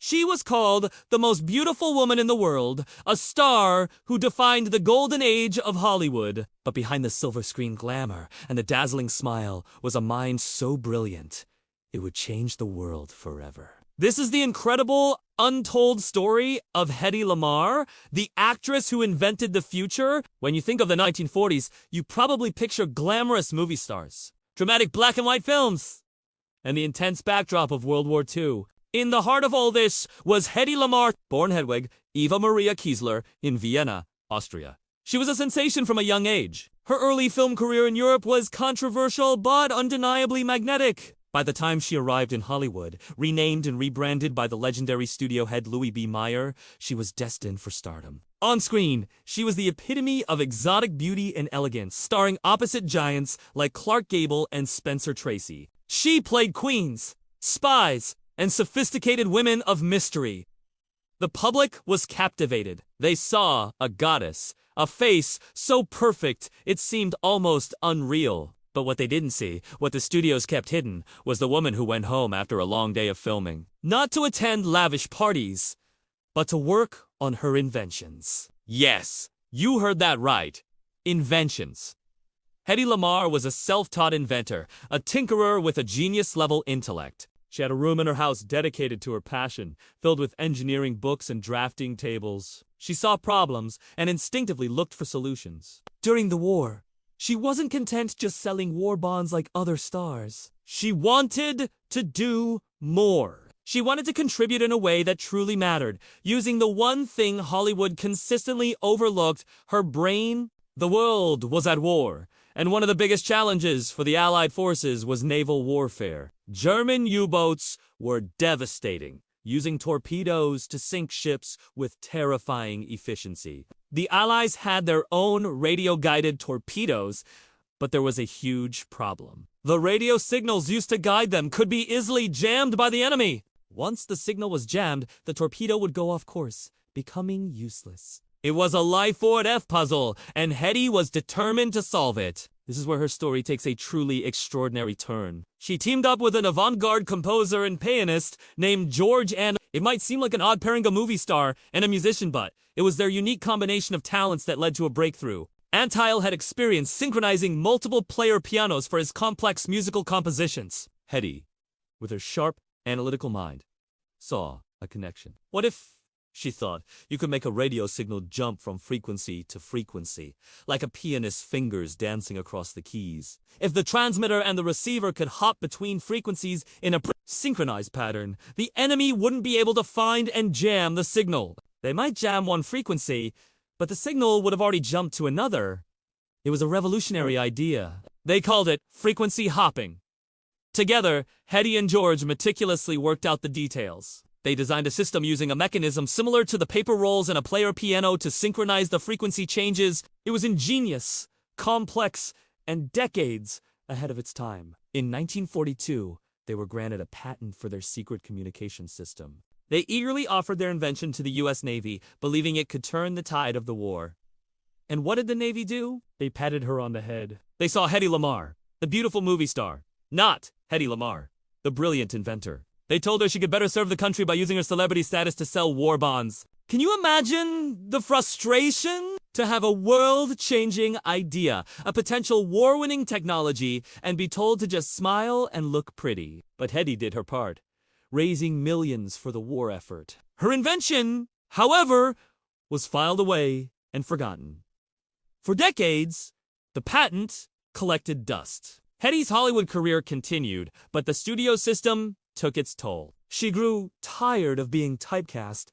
She was called the most beautiful woman in the world, a star who defined the golden age of Hollywood. But behind the silver screen glamour and the dazzling smile was a mind so brilliant, it would change the world forever. This is the incredible, untold story of Hedy Lamarr, the actress who invented the future. When you think of the 1940s, you probably picture glamorous movie stars, dramatic black and white films, and the intense backdrop of World War II. In the heart of all this was Hedy Lamarr, born Hedwig Eva Maria Kiesler in Vienna, Austria. She was a sensation from a young age. Her early film career in Europe was controversial but undeniably magnetic. By the time she arrived in Hollywood, renamed and rebranded by the legendary studio head Louis B. Mayer, she was destined for stardom. On screen, she was the epitome of exotic beauty and elegance, starring opposite giants like Clark Gable and Spencer Tracy. She played queens, spies, and sophisticated women of mystery. The public was captivated. They saw a goddess, a face so perfect it seemed almost unreal. But what they didn't see, what the studios kept hidden, was the woman who went home after a long day of filming. Not to attend lavish parties, but to work on her inventions. Yes, you heard that right. Inventions. Hedy Lamarr was a self-taught inventor, a tinkerer with a genius-level intellect. She had a room in her house dedicated to her passion, filled with engineering books and drafting tables. She saw problems and instinctively looked for solutions. During the war, she wasn't content just selling war bonds like other stars. She wanted to do more. She wanted to contribute in a way that truly mattered, using the one thing Hollywood consistently overlooked, her brain. The world was at war, and one of the biggest challenges for the Allied forces was naval warfare. German U-boats were devastating, using torpedoes to sink ships with terrifying efficiency. The Allies had their own radio-guided torpedoes, but there was a huge problem. The radio signals used to guide them could be easily jammed by the enemy. Once the signal was jammed, the torpedo would go off course, becoming useless. It was a life-or-death puzzle, and Hedy was determined to solve it. This is where her story takes a truly extraordinary turn. She teamed up with an avant-garde composer and pianist named George Ann. It might seem like an odd pairing, a movie star and a musician, but it was their unique combination of talents that led to a breakthrough. Antheil had experience synchronizing multiple player pianos for his complex musical compositions. Hedy, with her sharp, analytical mind, saw a connection. What if, she thought, you could make a radio signal jump from frequency to frequency, like a pianist's fingers dancing across the keys? If the transmitter and the receiver could hop between frequencies in a synchronized pattern, the enemy wouldn't be able to find and jam the signal. They might jam one frequency, but the signal would have already jumped to another. It was a revolutionary idea. They called it frequency hopping. Together, Hedy and George meticulously worked out the details. They designed a system using a mechanism similar to the paper rolls in a player piano to synchronize the frequency changes. It was ingenious, complex, and decades ahead of its time. In 1942, they were granted a patent for their secret communication system. They eagerly offered their invention to the U.S. Navy, believing it could turn the tide of the war. And what did the Navy do? They patted her on the head. They saw Hedy Lamarr, the beautiful movie star, not Hedy Lamarr, the brilliant inventor. They told her she could better serve the country by using her celebrity status to sell war bonds. Can you imagine the frustration? To have a world-changing idea, a potential war-winning technology, and be told to just smile and look pretty. But Hedy did her part, raising millions for the war effort. Her invention, however, was filed away and forgotten. For decades, the patent collected dust. Hedy's Hollywood career continued, but the studio system took its toll. She grew tired of being typecast,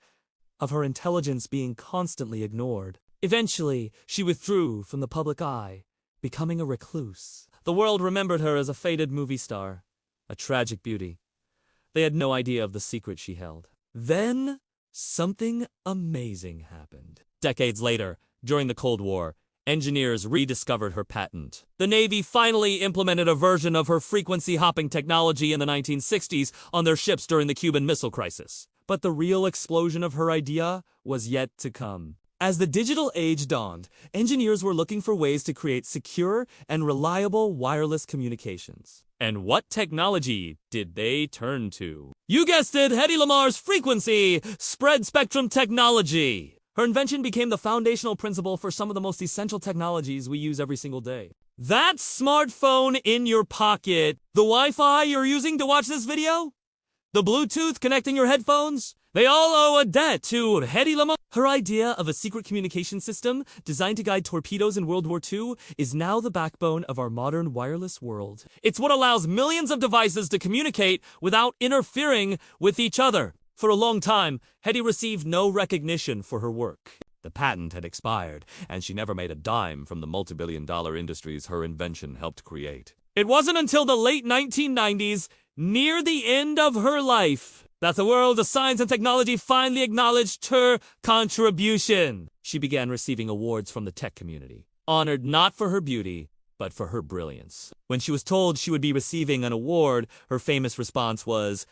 of her intelligence being constantly ignored. Eventually, she withdrew from the public eye, becoming a recluse. The world remembered her as a faded movie star, a tragic beauty. They had no idea of the secret she held. Then, something amazing happened. Decades later, during the Cold War, engineers rediscovered her patent. The Navy finally implemented a version of her frequency-hopping technology in the 1960s on their ships during the Cuban Missile Crisis. But the real explosion of her idea was yet to come. As the digital age dawned, engineers were looking for ways to create secure and reliable wireless communications. And what technology did they turn to? You guessed it, Hedy Lamar's frequency spread spectrum technology. Her invention became the foundational principle for some of the most essential technologies we use every single day. That smartphone in your pocket, the Wi-Fi you're using to watch this video, the Bluetooth connecting your headphones, they all owe a debt to Hedy Lamar. Her idea of a secret communication system designed to guide torpedoes in World War II is now the backbone of our modern wireless world. It's what allows millions of devices to communicate without interfering with each other. For a long time, Hedy received no recognition for her work. The patent had expired, and she never made a dime from the multi-billion-dollar industries her invention helped create. It wasn't until the late 1990s, near the end of her life, that the world of science and technology finally acknowledged her contribution. She began receiving awards from the tech community, honored not for her beauty, but for her brilliance. When she was told she would be receiving an award, her famous response was,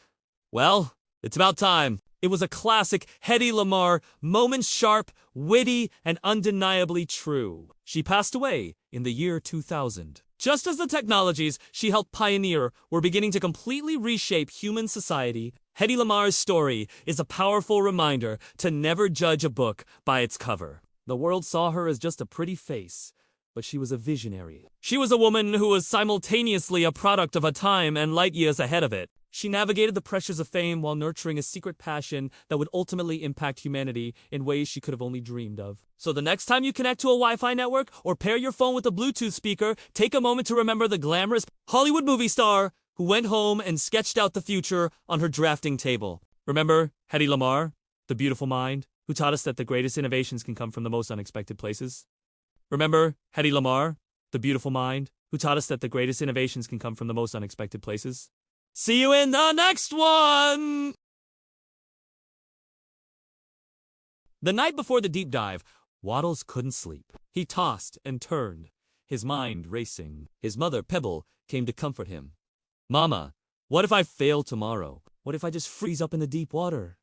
"Well, it's about time." It was a classic Hedy Lamar, moment sharp, witty, and undeniably true. She passed away in the year 2000. Just as the technologies she helped pioneer were beginning to completely reshape human society, Hedy Lamar's story is a powerful reminder to never judge a book by its cover. The world saw her as just a pretty face, but she was a visionary. She was a woman who was simultaneously a product of a time and light years ahead of it. She navigated the pressures of fame while nurturing a secret passion that would ultimately impact humanity in ways she could have only dreamed of. So the next time you connect to a Wi-Fi network or pair your phone with a Bluetooth speaker, take a moment to remember the glamorous Hollywood movie star who went home and sketched out the future on her drafting table. Remember Hedy Lamar, the beautiful mind, who taught us that the greatest innovations can come from the most unexpected places? Remember Hedy Lamar, the beautiful mind, who taught us that the greatest innovations can come from the most unexpected places? See you in the next one! The night before the deep dive, Waddles couldn't sleep. He tossed and turned, his mind racing. His mother, Pebble, came to comfort him. "Mama, what if I fail tomorrow? What if I just freeze up in the deep water?"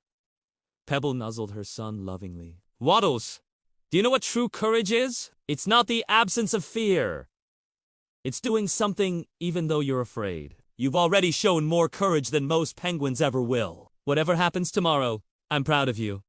Pebble nuzzled her son lovingly. "Waddles, do you know what true courage is? It's not the absence of fear. It's doing something even though you're afraid. You've already shown more courage than most penguins ever will. Whatever happens tomorrow, I'm proud of you."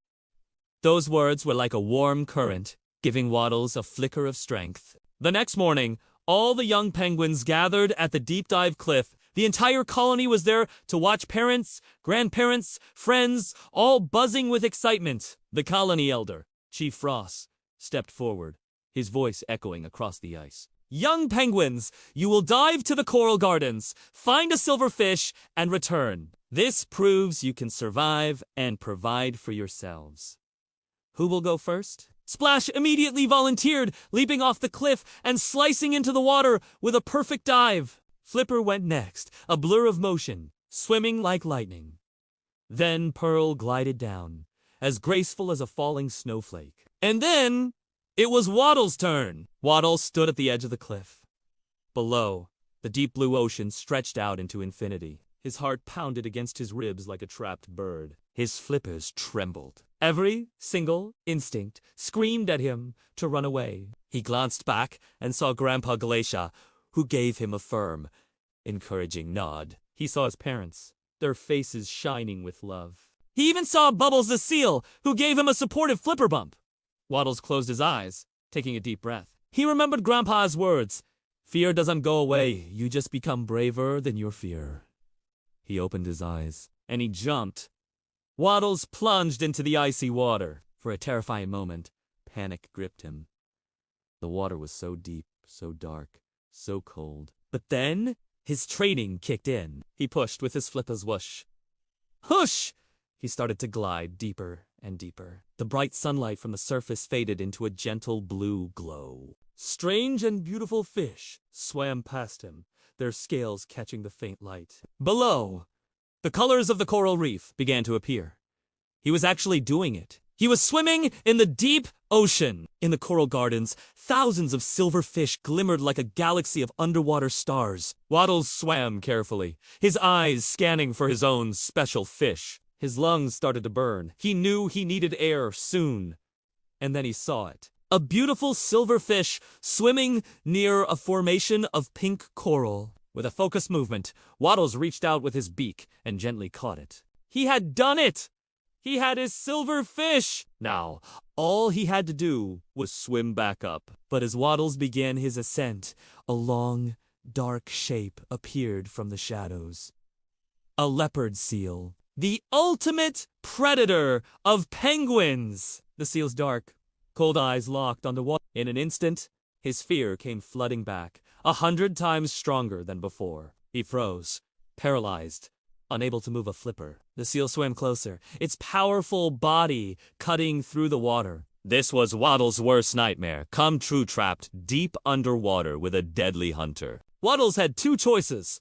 Those words were like a warm current, giving Waddles a flicker of strength. The next morning, all the young penguins gathered at the deep dive cliff. The entire colony was there to watch parents, grandparents, friends, all buzzing with excitement. The colony elder, Chief Frost, stepped forward, his voice echoing across the ice. "Young penguins, you will dive to the coral gardens, find a silverfish, and return. This proves you can survive and provide for yourselves. Who will go first?" Splash immediately volunteered, leaping off the cliff and slicing into the water with a perfect dive. Flipper went next, a blur of motion, swimming like lightning. Then Pearl glided down, as graceful as a falling snowflake. And then it was Waddles' turn. Waddles stood at the edge of the cliff. Below, the deep blue ocean stretched out into infinity. His heart pounded against his ribs like a trapped bird. His flippers trembled. Every single instinct screamed at him to run away. He glanced back and saw Grandpa Glacia, who gave him a firm, encouraging nod. He saw his parents, their faces shining with love. He even saw Bubbles the seal, who gave him a supportive flipper bump. Waddles closed his eyes, taking a deep breath. He remembered Grandpa's words, "Fear doesn't go away, you just become braver than your fear." He opened his eyes, and he jumped. Waddles plunged into the icy water. For a terrifying moment, panic gripped him. The water was so deep, so dark, so cold. But then, his training kicked in. He pushed with his flippers whoosh. Whoosh! He started to glide deeper and deeper. The bright sunlight from the surface faded into a gentle blue glow. Strange and beautiful fish swam past him, their scales catching the faint light. Below, the colors of the coral reef began to appear. He was actually doing it. He was swimming in the deep ocean. In the coral gardens, thousands of silver fish glimmered like a galaxy of underwater stars. Waddles swam carefully, his eyes scanning for his own special fish. His lungs started to burn. He knew he needed air soon. And then he saw it. A beautiful silverfish swimming near a formation of pink coral. With a focused movement, Waddles reached out with his beak and gently caught it. He had done it! He had his silver fish! Now, all he had to do was swim back up. But as Waddles began his ascent, a long, dark shape appeared from the shadows. A leopard seal. The ultimate predator of penguins! The seal's dark, cold eyes locked onto Waddles. In an instant, his fear came flooding back, 100 times stronger than before. He froze, paralyzed, unable to move a flipper. The seal swam closer, its powerful body cutting through the water. This was Waddles' worst nightmare, come true, trapped deep underwater with a deadly hunter. Waddles had two choices: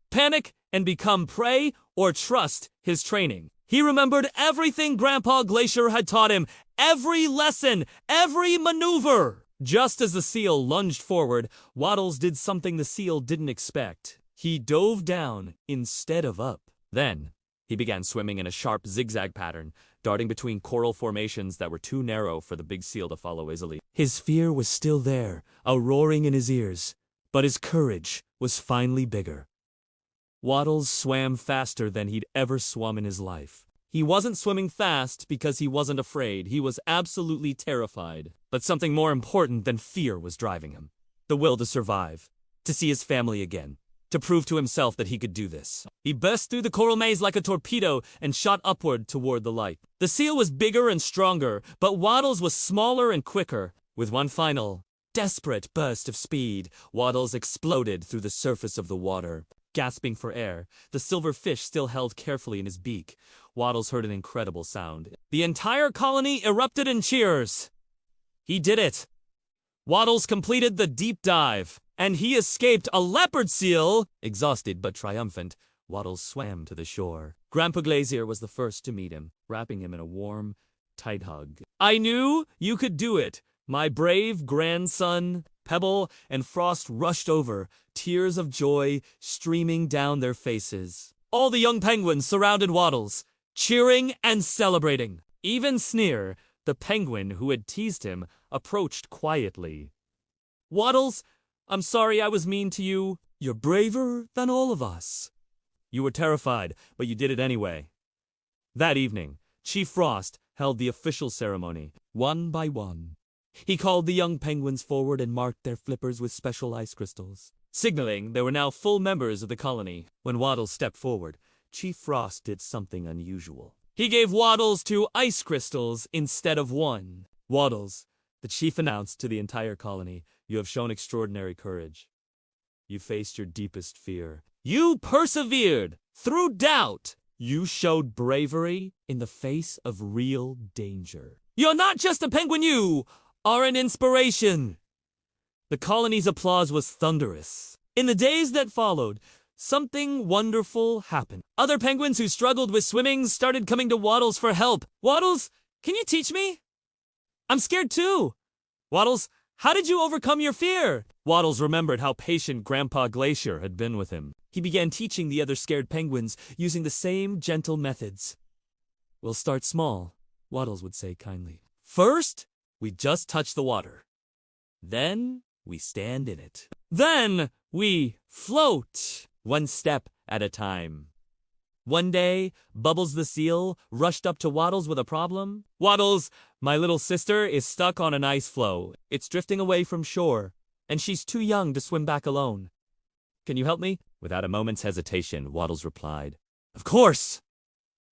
panic and become prey, or trust his training. He remembered everything Grandpa Glacier had taught him, every lesson, every maneuver. Just as the seal lunged forward, Waddles did something the seal didn't expect. He dove down instead of up. Then, he began swimming in a sharp zigzag pattern, darting between coral formations that were too narrow for the big seal to follow easily. His fear was still there, a roaring in his ears, but his courage was finally bigger. Waddles swam faster than he'd ever swum in his life. He wasn't swimming fast because he wasn't afraid. He was absolutely terrified. But something more important than fear was driving him. The will to survive, to see his family again, to prove to himself that he could do this. He burst through the coral maze like a torpedo and shot upward toward the light. The seal was bigger and stronger, but Waddles was smaller and quicker. With one final, desperate burst of speed, Waddles exploded through the surface of the water. Gasping for air, the silver fish still held carefully in his beak. Waddles heard an incredible sound. The entire colony erupted in cheers. He did it. Waddles completed the deep dive, and he escaped a leopard seal. Exhausted but triumphant, Waddles swam to the shore. Grandpa Glacier was the first to meet him, wrapping him in a warm, tight hug. "I knew you could do it, my brave grandson." Pebble and Frost rushed over, tears of joy streaming down their faces. All the young penguins surrounded Waddles, cheering and celebrating. Even Sneer, the penguin who had teased him, approached quietly. "Waddles, I'm sorry I was mean to you. You're braver than all of us." "You were terrified, but you did it anyway." That evening, Chief Frost held the official ceremony, one by one. He called the young penguins forward and marked their flippers with special ice crystals, signaling they were now full members of the colony. When Waddles stepped forward, Chief Frost did something unusual. He gave Waddles 2 ice crystals instead of 1. "Waddles," the chief announced to the entire colony, "you have shown extraordinary courage. You faced your deepest fear. You persevered through doubt. You showed bravery in the face of real danger. You're not just a penguin, you are an inspiration." The colony's applause was thunderous. In the days that followed, something wonderful happened. Other penguins who struggled with swimming started coming to Waddles for help. "Waddles, can you teach me? I'm scared too." "Waddles, how did you overcome your fear?" Waddles remembered how patient Grandpa Glacier had been with him. He began teaching the other scared penguins using the same gentle methods. "We'll start small," Waddles would say kindly. "First, we just touch the water. Then, we stand in it. Then, we float, one step at a time." One day, Bubbles the seal rushed up to Waddles with a problem. "Waddles, my little sister is stuck on an ice floe. It's drifting away from shore, and she's too young to swim back alone. Can you help me?" Without a moment's hesitation, Waddles replied, "Of course!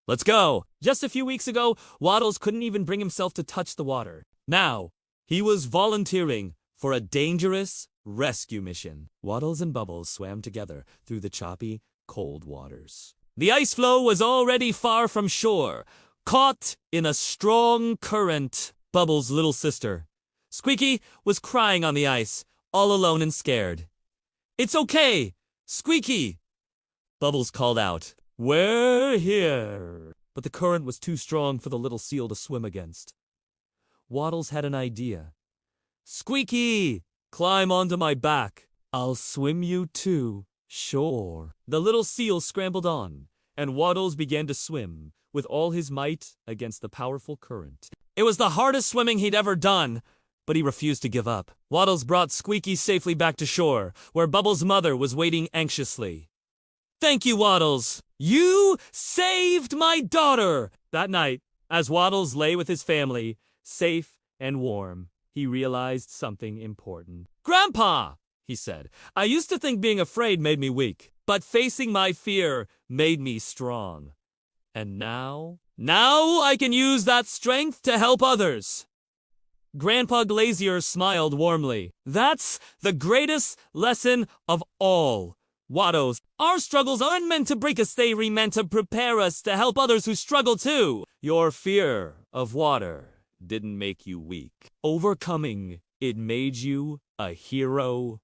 Let's go!" Just a few weeks ago, Waddles couldn't even bring himself to touch the water. Now, he was volunteering for a dangerous rescue mission. Waddles and Bubbles swam together through the choppy, cold waters. The ice floe was already far from shore, caught in a strong current. Bubbles' little sister, Squeaky, was crying on the ice, all alone and scared. "It's okay, Squeaky!" Bubbles called out, "We're here!" But the current was too strong for the little seal to swim against. Waddles had an idea. "Squeaky, climb onto my back. I'll swim you to shore." The little seal scrambled on, and Waddles began to swim with all his might against the powerful current. It was the hardest swimming he'd ever done, but he refused to give up. Waddles brought Squeaky safely back to shore, where Bubbles' mother was waiting anxiously. Thank you, Waddles. You saved my daughter! That night, as Waddles lay with his family, safe and warm, he realized something important. Grandpa, he said, I used to think being afraid made me weak, but facing my fear made me strong. And now I can use that strength to help others. Grandpa Glazier smiled warmly. That's the greatest lesson of all. Waddles, our struggles aren't meant to break us, they are meant to prepare us to help others who struggle too. Your fear of water didn't make you weak. Overcoming it made you a hero.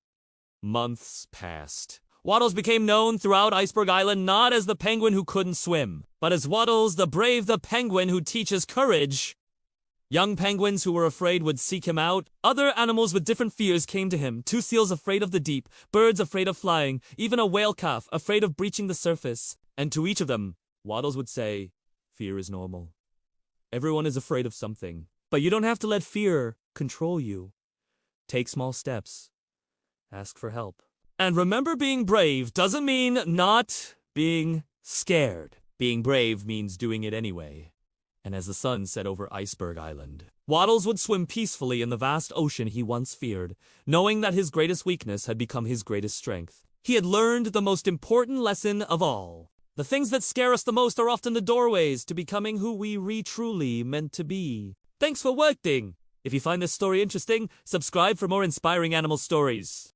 Months passed. Waddles became known throughout Iceberg Island not as the penguin who couldn't swim, but as Waddles the brave, the penguin who teaches courage. Young penguins who were afraid would seek him out. Other animals with different fears came to him. 2 seals afraid of the deep, birds afraid of flying, even a whale calf afraid of breaching the surface. And to each of them, Waddles would say, fear is normal. Everyone is afraid of something, but you don't have to let fear control you. Take small steps. Ask for help. And remember, being brave doesn't mean not being scared. Being brave means doing it anyway. And as the sun set over Iceberg Island, Waddles would swim peacefully in the vast ocean he once feared, knowing that his greatest weakness had become his greatest strength. He had learned the most important lesson of all. The things that scare us the most are often the doorways to becoming who we truly meant to be. Thanks for watching. If you find this story interesting, subscribe for more inspiring animal stories.